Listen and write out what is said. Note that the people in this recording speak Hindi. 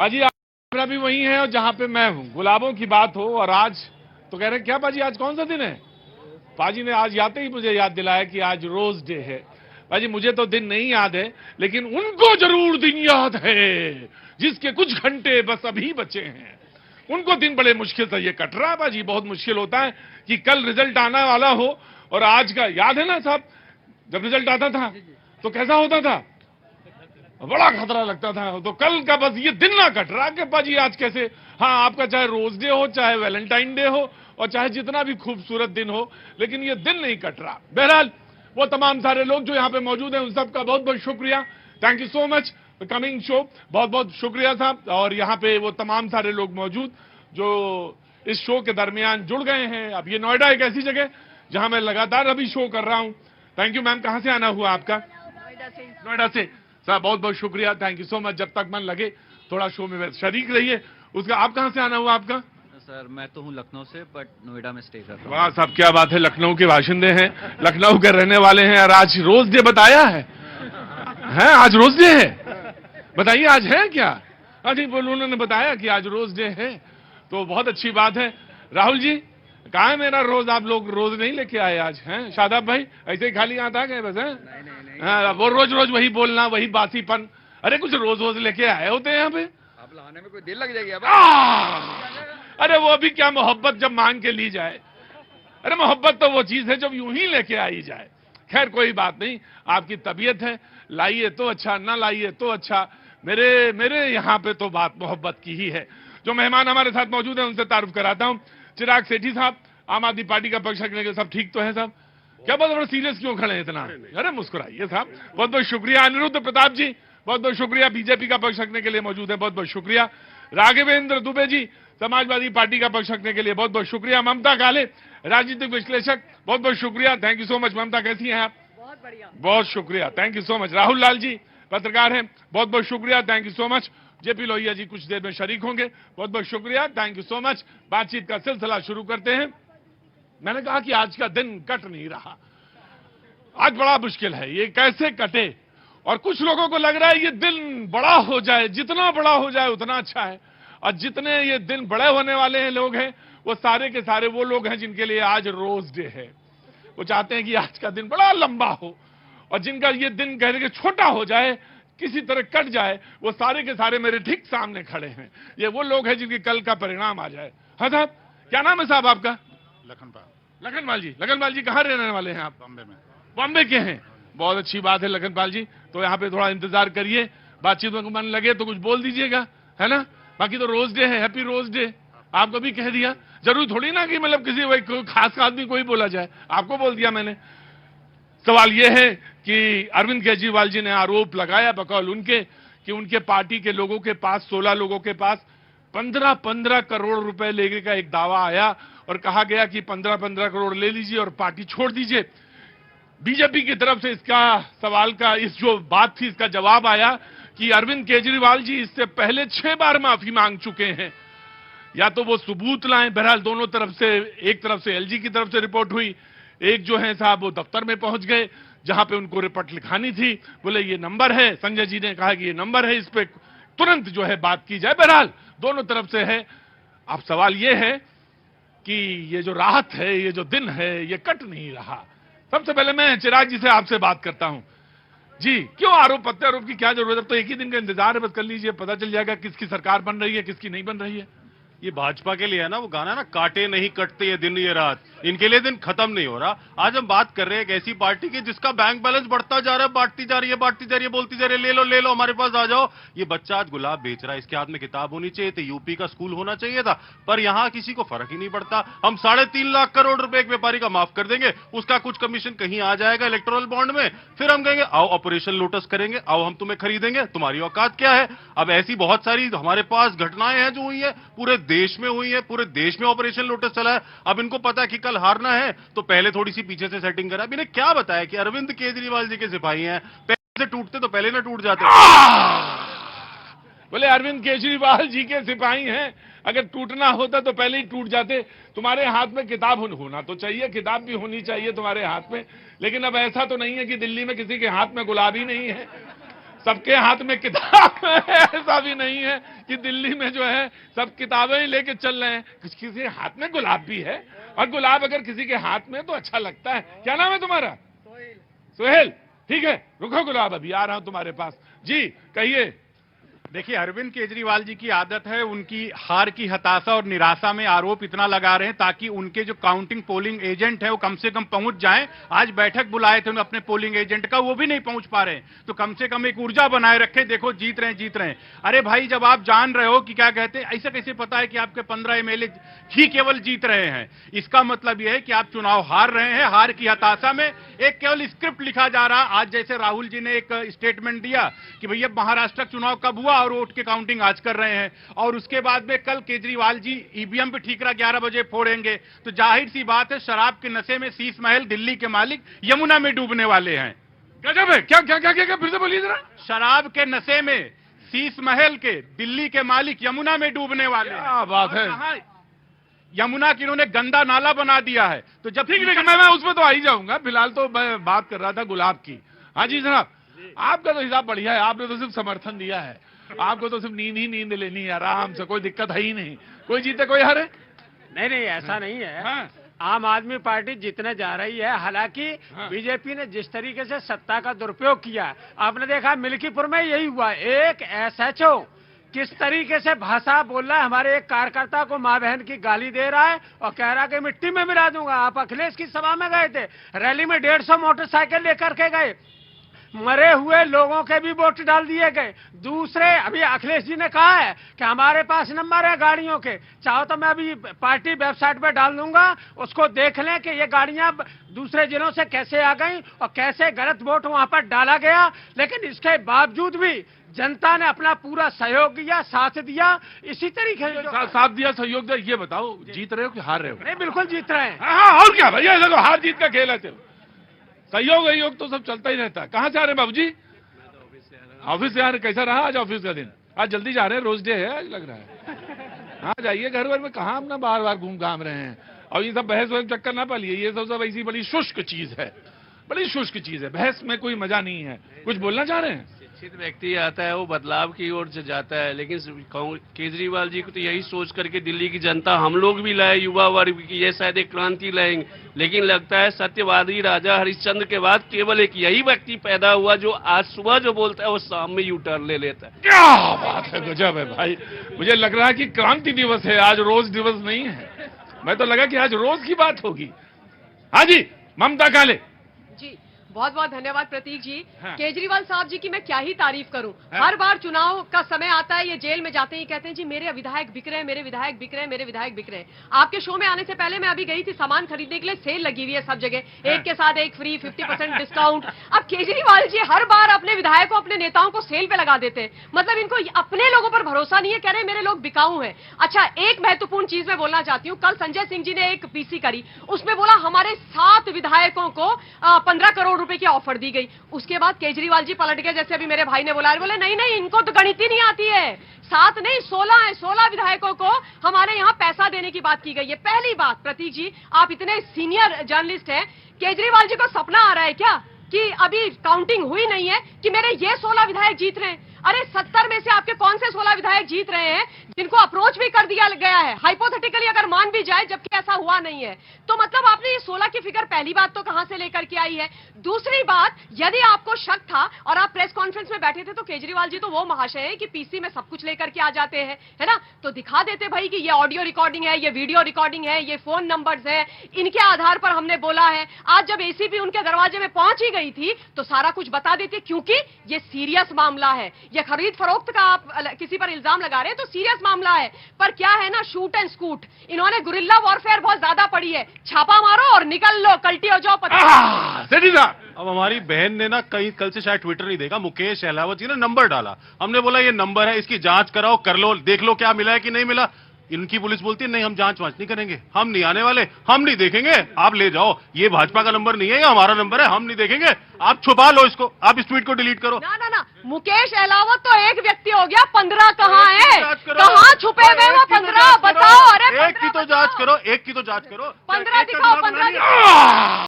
पाजी मेरा भी वही है और जहां पे मैं हूं, गुलाबों की बात हो। और आज तो कह रहे हैं क्या पाजी आज कौन सा दिन है? पाजी ने आज आते ही मुझे याद दिलाया कि आज रोज डे है। पाजी मुझे तो दिन नहीं याद है, लेकिन उनको जरूर दिन याद है जिसके कुछ घंटे बस अभी बचे हैं। उनको दिन बड़े मुश्किल से ये कट रहा है पाजी। बहुत मुश्किल होता है कि कल रिजल्ट आने वाला हो और आज का याद है ना साहब, जब रिजल्ट आता था तो कैसा होता था, बड़ा खतरा लगता था। तो कल का बस ये दिन ना कट रहा कि पाजी आज कैसे। हाँ, आपका चाहे रोज डे हो, चाहे वैलेंटाइन डे हो और चाहे जितना भी खूबसूरत दिन हो, लेकिन ये दिन नहीं कट रहा। बहरहाल वो तमाम सारे लोग जो यहाँ पे मौजूद हैं उन सबका बहुत बहुत शुक्रिया। Thank you so much for coming show. बहुत बहुत शुक्रिया साहब। और यहाँ पे वो तमाम सारे लोग मौजूद जो इस शो के दरमियान जुड़ गए हैं। अब ये नोएडा एक ऐसी जगह जहां मैं लगातार अभी शो कर रहा हूं। Thank you ma'am. कहां से आना हुआ आपका? नोएडा से। सर बहुत बहुत शुक्रिया, थैंक यू सो मच। जब तक मन लगे थोड़ा शो में शरीक रहिए। उसका आप कहां से आना हुआ आपका? सर मैं तो हूँ लखनऊ से, बट नोएडा में स्टे कर रहा हूँ। वाह साहब क्या बात है, लखनऊ के बाशिंदे हैं, लखनऊ के रहने वाले हैं और आज रोज डे बताया है। आज रोज डे है, बताइए आज है क्या? जी बोलो, उन्होंने बताया कि आज रोज डे है, तो बहुत अच्छी बात है। राहुल जी कहा है मेरा रोज? आप लोग रोज नहीं लेके आए आज हैं? शादाब भाई ऐसे ही खाली आता गए बस है? हाँ, वो रोज रोज वही बोलना, वही बासीपन। अरे कुछ रोज रोज लेके आए होते हैं यहाँ पे। आप लाने में कोई देर लग जाएगी। अरे वो भी क्या मोहब्बत जब मांग के ली जाए। अरे मोहब्बत तो वो चीज है जब यूं ही लेके आई जाए। खैर कोई बात नहीं, आपकी तबीयत है, लाइए तो अच्छा, ना लाइए तो अच्छा। मेरे मेरे यहाँ पे तो बात मोहब्बत की ही है। जो मेहमान हमारे साथ मौजूद हैं उनसे तारुफ कराता हूं। चिराग सेठी साहब, आम आदमी पार्टी का पक्ष रखने के, सब ठीक तो है साहब? क्या बहुत बड़ा सीरियस क्यों खड़े हैं इतना? अरे मुस्कुराइए साहब। बहुत बहुत शुक्रिया। अनिरुद्ध प्रताप जी बहुत बहुत शुक्रिया, बीजेपी का पक्ष रखने के लिए मौजूद है, बहुत बहुत शुक्रिया। राघवेंद्र दुबे जी समाजवादी पार्टी का पक्ष रखने के लिए बहुत बहुत शुक्रिया। ममता काले राजनीतिक विश्लेषक, बहुत बहुत शुक्रिया, thank you so much. Mamata कैसी हैं आप? बहुत बढ़िया, बहुत शुक्रिया, thank you so much. Rahul Lal ji पत्रकार हैं, बहुत बहुत शुक्रिया, thank you so much. JP Lohia ji कुछ देर में शरीक होंगे, बहुत बहुत शुक्रिया, थैंक यू सो मच। बातचीत का सिलसिला शुरू करते हैं। मैंने कहा कि आज का दिन कट नहीं रहा, आज बड़ा मुश्किल है ये कैसे कटे। और कुछ लोगों को लग रहा है ये दिन बड़ा हो जाए, जितना बड़ा हो जाए उतना अच्छा है। और जितने ये दिन बड़े होने वाले हैं लोग हैं, वो सारे के सारे वो लोग हैं जिनके लिए आज रोज डे है। वो चाहते हैं कि आज का दिन बड़ा लंबा हो, और जिनका ये दिन कह रहे छोटा हो जाए, किसी तरह कट जाए, वो सारे के सारे मेरे ठीक सामने खड़े हैं। ये वो लोग हैं जिनके कल का परिणाम आ जाए। हाँ साहब, क्या नाम है साहब आपका? लखनपाल। लखनपाल जी। लखनपाल जी कहाँ रहने वाले हैं आप? बॉम्बे में। बॉम्बे के हैं, बहुत अच्छी बात है लखनपाल जी। तो यहाँ पे थोड़ा इंतजार करिए, बातचीत में मन लगे तो कुछ बोल दीजिएगा, है ना? बाकी तो रोज डे है, हैप्पी रोज डे। आपको भी कह दिया, जरूर थोड़ी ना कि मतलब किसी कोई खास आदमी कोई बोला जाए, आपको बोल दिया मैंने। सवाल यह है कि अरविंद केजरीवाल जी ने आरोप लगाया बकौल उनके कि उनके पार्टी के लोगों के पास, 16 लोगों के पास 15-15 करोड़ रुपए लेने का एक दावा आया और कहा गया कि 15-15 करोड़ ले लीजिए और पार्टी छोड़ दीजिए। बीजेपी की तरफ से इसका सवाल का, इस जो बात थी, इसका जवाब आया कि अरविंद केजरीवाल जी इससे पहले 6 बार माफी मांग चुके हैं, या तो वो सबूत लाएं। बहरहाल दोनों तरफ से, एक तरफ से एलजी की तरफ से रिपोर्ट हुई, एक जो है साहब वो दफ्तर में पहुंच गए जहां पे उनको रिपोर्ट लिखानी थी, बोले ये नंबर है। संजय जी ने कहा कि ये नंबर है, इस पे तुरंत जो है बात की जाए। बहरहाल दोनों तरफ से है। अब सवाल ये है कि ये जो राहत है, ये जो दिन है, ये कट नहीं रहा। सबसे पहले मैं चिराग जी से आपसे बात करता हूं जी। क्यों आरोप प्रत्यारोप की क्या जरूरत है? अब तो एक ही दिन का इंतजार है, बस कर लीजिए, पता चल जाएगा किसकी सरकार बन रही है, किसकी नहीं बन रही है। ये भाजपा के लिए है ना, वो गाना ना, काटे नहीं कटते ये दिन ये रात, इनके लिए दिन खत्म नहीं हो रहा। आज हम बात कर रहे हैं एक ऐसी पार्टी की जिसका बैंक बैलेंस बढ़ता जा रहा है, बांटती जा रही है, बांटती जा रही है, बोलती जा रही है ले लो हमारे पास आ जाओ। ये बच्चा आज गुलाब बेच रहा है, इसके हाथ में किताब होनी चाहिए थी, यूपी का स्कूल होना चाहिए था, पर यहां किसी को फर्क ही नहीं पड़ता। हम 3.5 लाख करोड़ रुपए एक व्यापारी का माफ कर देंगे, उसका कुछ कमीशन कहीं आ जाएगा इलेक्टोरल बॉन्ड में, फिर हम कहेंगे आओ ऑपरेशन लोटस करेंगे, आओ हम तुम्हें खरीदेंगे, तुम्हारी औकात क्या है। अब ऐसी बहुत सारी हमारे पास घटनाएं हैं जो हुई है, पूरे देश में हुई है, पूरे देश में ऑपरेशन लोटस चला है। अब इनको पता है कि कल हारना है तो पहले थोड़ी सी पीछे से सेटिंग करा। अब इन्हें क्या बताया कि अरविंद केजरीवाल जी के सिपाही हैं, पहले से टूटते तो पहले ना टूट जाते। बोले अरविंद केजरीवाल जी के सिपाही हैं, अगर टूटना होता तो पहले ही टूट जाते। तुम्हारे हाथ में किताब होना तो चाहिए, किताब भी होनी चाहिए तुम्हारे हाथ में, लेकिन अब ऐसा तो नहीं है कि दिल्ली में किसी के हाथ में गुलाब ही नहीं है। सबके हाथ में किताब है, ऐसा भी नहीं है कि दिल्ली में जो है सब किताबें ही लेके चल रहे हैं। किसी के हाथ में गुलाब भी है, और गुलाब अगर किसी के हाथ में तो अच्छा लगता है। क्या नाम है तुम्हारा? सोहेल। ठीक है, रुको गुलाब, अभी आ रहा हूं तुम्हारे पास। जी कहिए। देखिए, अरविंद केजरीवाल जी की आदत है, उनकी हार की हताशा और निराशा में आरोप इतना लगा रहे हैं ताकि उनके जो काउंटिंग पोलिंग एजेंट है वो कम से कम पहुंच जाएं। आज बैठक बुलाए थे उन्होंने अपने पोलिंग एजेंट का, वो भी नहीं पहुंच पा रहे हैं। तो कम से कम एक ऊर्जा बनाए रखे, देखो जीत रहे हैं। अरे भाई, जब आप जान रहे हो कि क्या कहते हैं, ऐसा कैसे पता है कि आपके 15 एमएलए ही केवल जीत रहे हैं? इसका मतलब यह है कि आप चुनाव हार रहे हैं। हार की हताशा में एक केवल स्क्रिप्ट लिखा जा रहा। आज जैसे राहुल जी ने एक स्टेटमेंट दिया कि भैया महाराष्ट्र चुनाव कब हुआ और वोट के काउंटिंग आज कर रहे हैं, और उसके बाद में कल केजरीवाल जी ईवीएम पे ठीकरा 11 बजे फोड़ेंगे। तो जाहिर सी बात है, शराब के नशे में शीश महल दिल्ली के मालिक यमुना में डूबने वाले हैं। गजब है। क्या क्या क्या क्या, क्या? फिर से बोलिए जरा। शराब के नशे में शीश महल के दिल्ली के मालिक यमुना में डूबने वाले हैं। क्या बात है। यमुना की इन्होंने गंदा नाला बना दिया है। तो जब ठीक है, मैं उसमें तो आ ही जाऊंगा। फिलहाल तो मैं बात कर रहा था गुलाब की। हाँ जी जनाब, आपका तो हिसाब बढ़िया है। आपने तो सिर्फ समर्थन दिया है, आपको तो सिर्फ नींद ही नींद लेनी है आराम से, कोई दिक्कत है ही नहीं। कोई जीते कोई हारे। नहीं, ऐसा नहीं है। हाँ। आम आदमी पार्टी जीतने जा रही है। हालांकि बीजेपी ने जिस तरीके से सत्ता का दुरुपयोग किया, आपने देखा मिल्कीपुर में यही हुआ। एक एसएचओ किस तरीके से भाषा बोल रहा है, हमारे एक कार्यकर्ता को माँ बहन की गाली दे रहा है और कह रहा है कि मिट्टी में मिला दूंगा। आप अखिलेश की सभा में गए थे, रैली में 150 मोटरसाइकिल लेकर के गए, मरे हुए लोगों के भी वोट डाल दिए गए। दूसरे, अभी अखिलेश जी ने कहा है कि हमारे पास नंबर है गाड़ियों के, चाहो तो मैं अभी पार्टी वेबसाइट पे डाल दूंगा, उसको देख लें कि ये गाड़ियां दूसरे जिलों से कैसे आ गई और कैसे गलत वोट वहां पर डाला गया। लेकिन इसके बावजूद भी जनता ने अपना पूरा सहयोग दिया, साथ दिया। इसी तरीके से साथ दिया, सहयोग दिया। ये बताओ, जीत रहे हो कि हार रहे हो? नहीं, बिल्कुल जीत रहे हैं। हाँ, और क्या भैया, देखो हार जीत का खेल है। सहयोग तो सब चलता ही रहता है। कहाँ से आ रहे हैं बाबूजी? ऑफिस से आ रहे। कैसा रहा आज ऑफिस का दिन? आज जल्दी जा रहे हैं, रोज डे है आज लग रहा है। हाँ जाइए घर वर में, कहाँ अपना बार बार घूम घाम रहे हैं। और ये सब बहस वहस चक्कर ना पालिए, ये सब ऐसी बड़ी शुष्क चीज है, बड़ी शुष्क चीज है। बहस में कोई मजा नहीं है। कुछ बोलना चाह रहे हैं? शिक्षित व्यक्ति आता है वो बदलाव की ओर से जाता है, लेकिन केजरीवाल जी को तो यही सोच करके दिल्ली की जनता, हम लोग भी लाए युवा वर्ग की, ये शायद एक क्रांति लाएंगे। लेकिन लगता है सत्यवादी राजा हरिश्चंद्र के बाद केवल एक यही व्यक्ति पैदा हुआ जो आज सुबह जो बोलता है वो शाम में यू टर्न ले लेता है। क्या बात है, गजब है भाई। मुझे लग रहा है कि क्रांति दिवस है आज, रोज दिवस नहीं है। मैं तो लगा कि आज रोज की बात होगी। हाँ जी ममता काले जी, बहुत बहुत धन्यवाद प्रतीक जी। हाँ। केजरीवाल साहब जी की मैं क्या ही तारीफ करूं। हाँ। हर बार चुनाव का समय आता है, ये जेल में जाते ही कहते हैं जी मेरे विधायक बिक रहे हैं, मेरे विधायक बिक रहे हैं, मेरे विधायक बिक रहे हैं। आपके शो में आने से पहले मैं अभी गई थी सामान खरीदने के लिए, सेल लगी हुई है सब जगह, हाँ। एक के साथ एक फ्री, 50% डिस्काउंट। अब केजरीवाल जी हर बार अपने विधायकों, अपने नेताओं को सेल पे लगा देते हैं। मतलब इनको अपने लोगों पर भरोसा नहीं है, कह रहे मेरे लोग बिकाऊ हैं। अच्छा, एक महत्वपूर्ण चीज मैं बोलना चाहती हूँ। कल संजय सिंह जी ने एक पीसी करी, उसमें बोला हमारे 7 विधायकों को 15 करोड़ रुपए की ऑफर दी गई। उसके बाद केजरीवाल जी पलट गए, जैसे अभी मेरे भाई ने बोला, बोले नहीं नहीं इनको तो गणित ही नहीं आती है। 7 नहीं 16 है, 16 विधायकों को हमारे यहाँ पैसा देने की बात की गई है। पहली बात, प्रतीक जी आप इतने सीनियर जर्नलिस्ट हैं, केजरीवाल जी को सपना आ रहा है क्या कि अभी काउंटिंग हुई नहीं है कि मेरे ये 16 विधायक जीत रहे हैं? अरे 70 में से आपके कौन से 16 विधायक जीत रहे हैं जिनको अप्रोच भी कर दिया गया है, हाइपोथेटिकली अगर मान भी जाए, जबकि ऐसा हुआ नहीं है। तो मतलब आपने ये 16 की फिगर पहली बात तो कहां से लेकर के आई है? दूसरी बात, यदि आपको शक था और आप प्रेस कॉन्फ्रेंस में बैठे थे तो केजरीवाल जी तो वो महाशय है कि पीसी में सब कुछ लेकर के आ जाते हैं, है ना? तो दिखा देते भाई कि ये ऑडियो रिकॉर्डिंग है, ये वीडियो रिकॉर्डिंग है, ये फोन नंबर्स है, इनके आधार पर हमने बोला है। आज जब एसीपी उनके दरवाजे में पहुंच ही गई थी तो सारा कुछ बता देते, क्योंकि ये सीरियस मामला है। ये खरीद फरोख्त का आप किसी पर इल्जाम लगा रहे हैं तो सीरियस मामला है। पर क्या है ना, शूट एंड स्कूट, इन्होंने गुरिल्ला वॉरफेयर बहुत ज्यादा पड़ी है। छापा मारो और निकल लो, कल्टी हो जाओ। अब हमारी बहन ने ना कल से शायद ट्विटर नहीं देखा, मुकेश अहलावत जी ने नंबर डाला। हमने बोला ये नंबर है, इसकी जांच कराओ, कर लो, देख लो क्या मिला है कि नहीं मिला। इनकी पुलिस बोलती है नहीं हम जांच वांच नहीं करेंगे, हम नहीं आने वाले, हम नहीं देखेंगे, आप ले जाओ, ये भाजपा का नंबर नहीं है, ये हमारा नंबर है, हम नहीं देखेंगे, आप छुपा लो इसको, आप इस ट्वीट को डिलीट करो। ना ना ना, मुकेश अहलावत तो एक व्यक्ति हो गया, 15 कहाँ है? कहाँ छुपे हुए वो 15 बताओ। अरे एक की तो जांच करो, एक की तो जांच करो, 15 दिखाओ, 15 दिखाओ।